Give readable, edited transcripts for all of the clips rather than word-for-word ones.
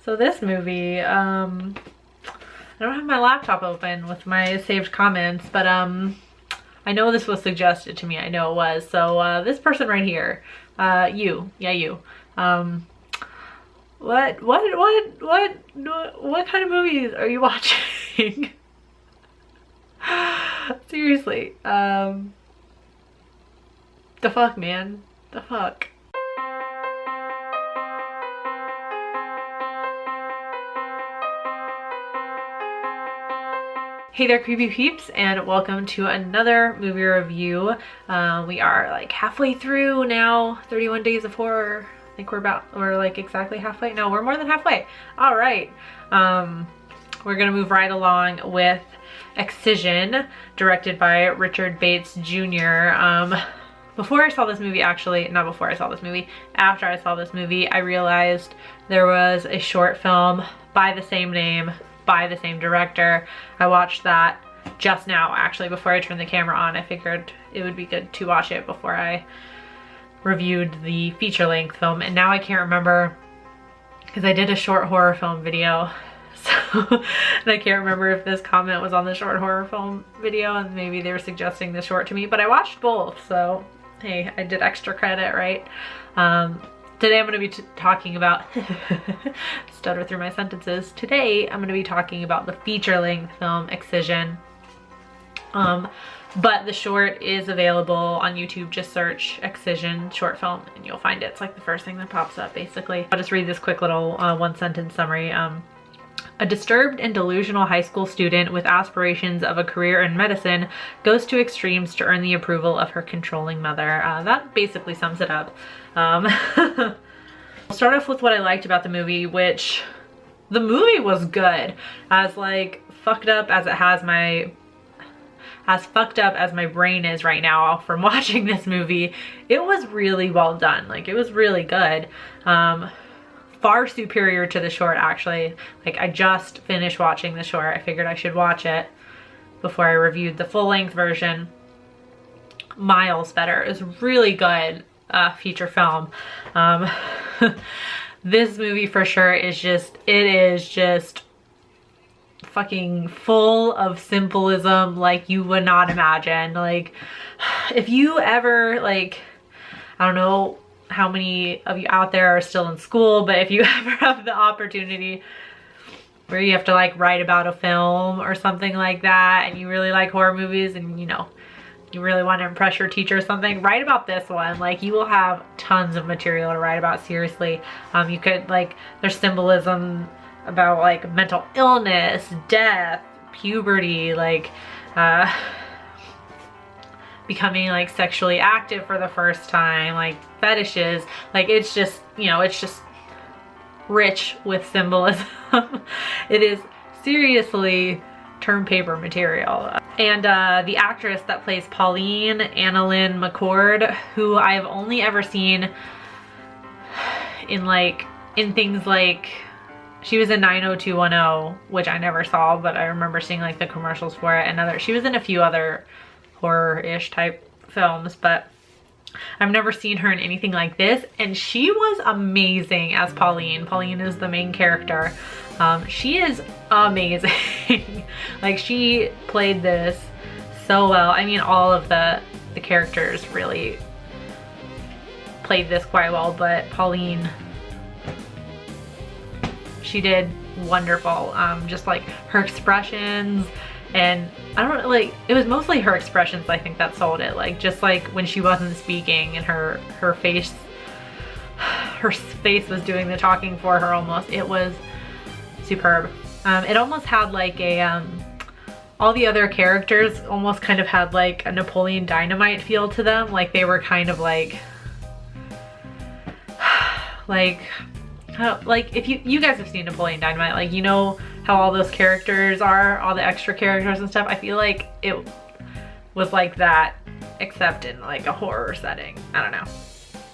So this movie, I don't have my laptop open with my saved comments, but I know this was suggested to me. I know it was. So this person right here, you. What kind of movies are you watching? Seriously, the fuck, man, the fuck. Hey there, creepy peeps, and welcome to another movie review. We are like halfway through now, 31 Days of Horror. I think we're like exactly halfway. No, we're more than halfway. All right. We're gonna move right along with Excision, directed by Richard Bates Jr. Before I saw this movie, actually, not before I saw this movie, after I saw this movie, I realized there was a short film by the same name, by the same director. I watched that just now, actually, before I turned the camera on. I figured it would be good to watch it before I reviewed the feature-length film, and now I can't remember because I did a short horror film video, so and I can't remember if this comment was on the short horror film video and maybe they were suggesting the short to me, but I watched both, so hey, I did extra credit, right? Today I'm going to be talking about stutter through my sentences. Today I'm going to be talking about the feature-length film Excision. But the short is available on YouTube. Just search Excision short film and you'll find it. It's like the first thing that pops up, basically. I'll just read this quick little one-sentence summary. A disturbed and delusional high school student with aspirations of a career in medicine goes to extremes to earn the approval of her controlling mother. That basically sums it up. I'll start off with what I liked about the movie, which the movie was good. As like fucked up as my brain is right now from watching this movie, it was really well done. Like, it was really good. Far superior to the short, actually. Like, I just finished watching the short. I figured I should watch it before I reviewed the full-length version. Miles better. It was really good feature film. This movie for sure is just, it is just fucking full of symbolism like you would not imagine. Like, if you ever, like, I don't know how many of you out there are still in school, but if you ever have the opportunity where you have to like write about a film or something like that, and you really like horror movies and you know, you really want to impress your teacher or something, write about this one. Like, you will have tons of material to write about, seriously. You could, like, there's symbolism about like mental illness, death, puberty, like becoming like sexually active for the first time, like fetishes. Like, it's just, you know, it's just rich with symbolism. It is seriously term paper material. And the actress that plays Pauline, Annalyn McCord, who I've only ever seen in things like, she was in 90210, which I never saw, but I remember seeing like the commercials for it, and she was in a few other horror-ish type films, but I've never seen her in anything like this, and she was amazing as Pauline. Pauline is the main character. She is amazing. Like, she played this so well. I mean, all of the characters really played this quite well, but Pauline, she did wonderful. Just like her expressions, and I don't know, like, it was mostly her expressions, I think, that sold it. Like, just like when she wasn't speaking and her face was doing the talking for her almost. It was superb. It almost had like a all the other characters almost kind of had like a Napoleon Dynamite feel to them. Like, they were kind of like if you guys have seen Napoleon Dynamite, like, you know how all those characters are, all the extra characters and stuff. I feel like it was like that, except in like a horror setting. I don't know.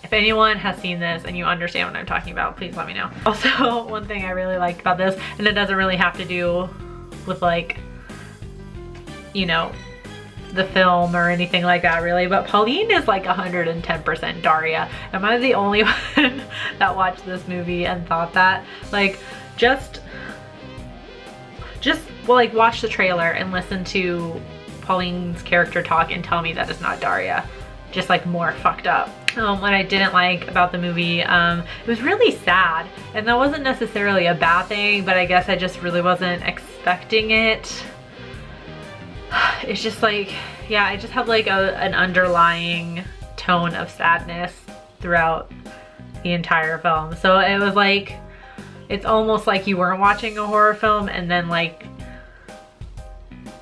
If anyone has seen this and you understand what I'm talking about, please let me know. Also, one thing I really liked about this, and it doesn't really have to do with like, you know, the film or anything like that really, but Pauline is like 110% Daria. Am I the only one that watched this movie and thought that? Like, just well, like watch the trailer and listen to Pauline's character talk and tell me that it's not Daria. Just like more fucked up. What I didn't like about the movie, it was really sad, and that wasn't necessarily a bad thing, but I guess I just really wasn't expecting it. It's just like, yeah, I just have like an underlying tone of sadness throughout the entire film. So it was like, it's almost like you weren't watching a horror film, and then like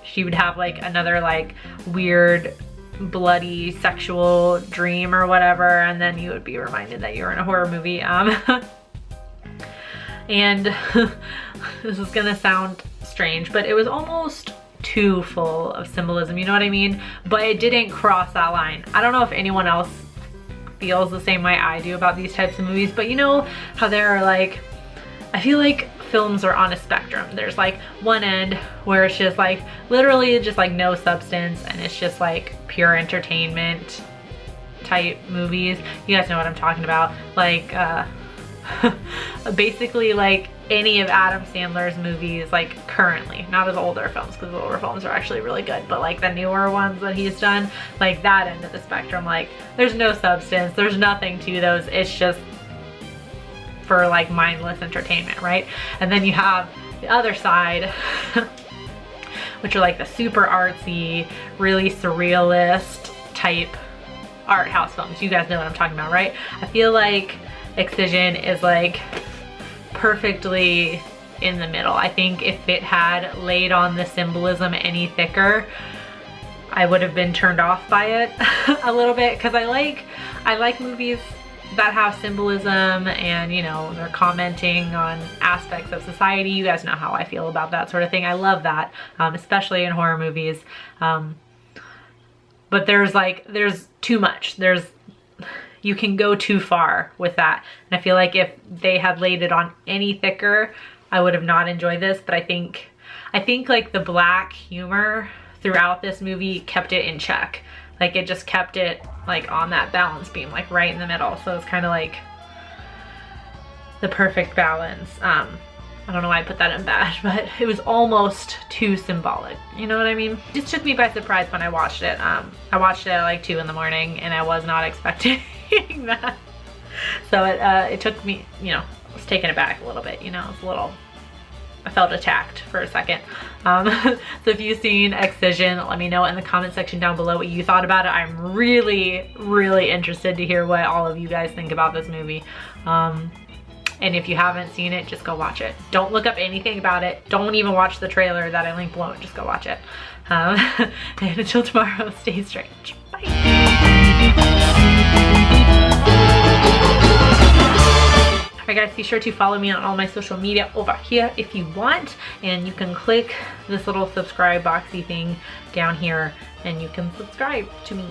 she would have like another like weird bloody sexual dream or whatever, and then you would be reminded that you're in a horror movie. And this is gonna sound strange, but it was almost too full of symbolism, you know what I mean? But it didn't cross that line. I don't know if anyone else feels the same way I do about these types of movies, but you know how there are like, I feel like films are on a spectrum. There's like one end where it's just like literally just like no substance, and it's just like pure entertainment type movies. You guys know what I'm talking about. Like basically like any of Adam Sandler's movies, like currently, not his older films, because the older films are actually really good, but like the newer ones that he's done, like that end of the spectrum, like there's no substance, there's nothing to those, it's just for like mindless entertainment, right? And then you have the other side which are like the super artsy, really surrealist type art house films. You guys know what I'm talking about, right? I feel like Excision is like perfectly in the middle. I think if it had laid on the symbolism any thicker, I would have been turned off by it a little bit, because I like movies that have symbolism, and you know, they're commenting on aspects of society. You guys know how I feel about that sort of thing. I love that, especially in horror movies. But there's too much. You can go too far with that. And I feel like if they had laid it on any thicker, I would have not enjoyed this. But I think like the black humor throughout this movie kept it in check. Like it just kept it like on that balance beam, like right in the middle. So it's kind of like the perfect balance. I don't know why I put that in bad, but it was almost too symbolic. You know what I mean? It just took me by surprise when I watched it. I watched it at like 2 in the morning, and I was not expecting that. So it took me, you know, I was taken aback a little bit, you know, it's a little, I felt attacked for a second. So if you've seen Excision, let me know in the comment section down below what you thought about it. I'm really, really interested to hear what all of you guys think about this movie. And if you haven't seen it, just go watch it. Don't look up anything about it. Don't even watch the trailer that I linked below. Just go watch it. And until tomorrow, stay strange. Bye. Alright guys, be sure to follow me on all my social media over here if you want, and you can click this little subscribe boxy thing down here and you can subscribe to me.